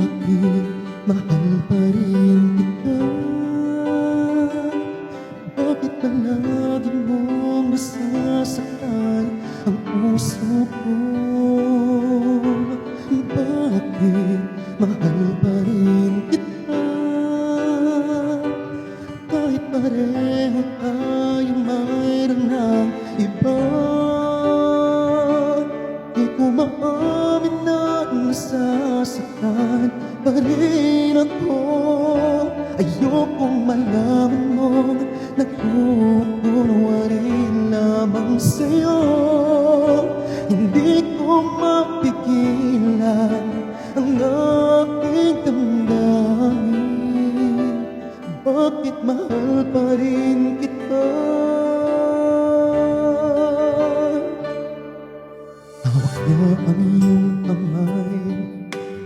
Bakit mahal pa rin kita? Bakit palagi mong nasasaktan ang puso ko? Bakit mahal pa rin kita? Kahit pareho tayong mayroon ng iba. Di ko maamin na nasasaktan pa rin ako. Ayokong malaman mong nagkukunwari lamang sa'yo. Hindi ko mapigilan ang aking damdamin. Bakit mahal pa rin kita? Hawak niya ang iyong kamay,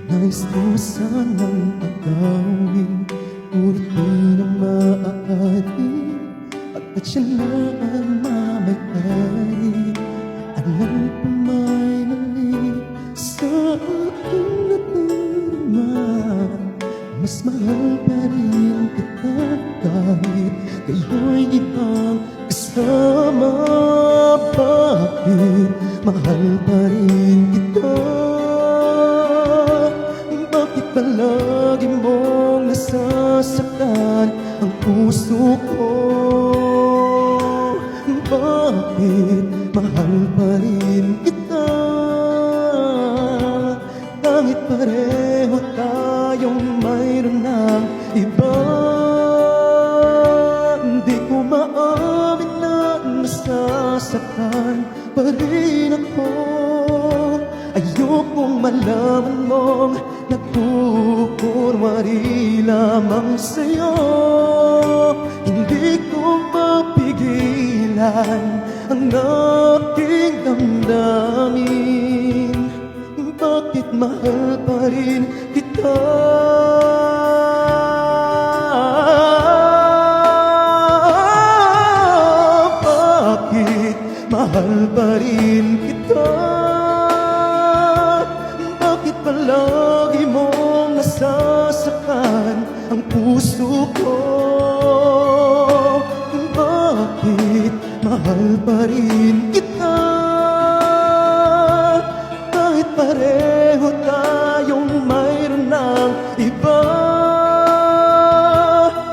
nais ko sanang agawin, ngunit di na maaari, pagkat siya na ang mamayari. Alam ko may mali sa aking nadarama, mas mahal pa rin kita kahit kayo'y ibang kasama. Bakit mahal pa rin kita? Bakit palagi mong nasasaktan ang puso ko? Bakit mahal pa rin kita? Kahit pareho tayong mayroon ng iba. Hindi ko maamin na nasasaktan pa rin ako. Ayokong malaman mong nagkukunwari lamang sa'yo. Hindi ko mapigilan ang aking damdamin. Bakit mahal pa rin kita? Bakit mahal pa rin kita? Bakit palagi mong nasasaktan ang puso ko? Bakit mahal pa rin kita? Kahit pareho tayong mayroon ng iba.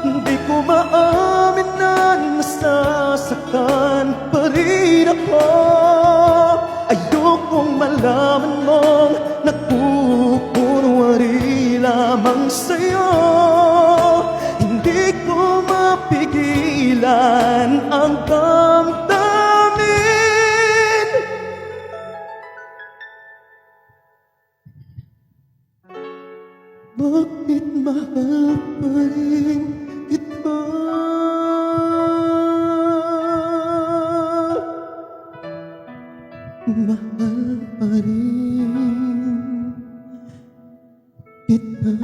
Hindi ko maamin na nasasaktan pa rin ako. Ayokong malaman mong nagkukunwari lamang sa'yo. Hindi ko mapigilan ang damdamin. Bakit mahal pa rin kita? Mahal pa rin kita.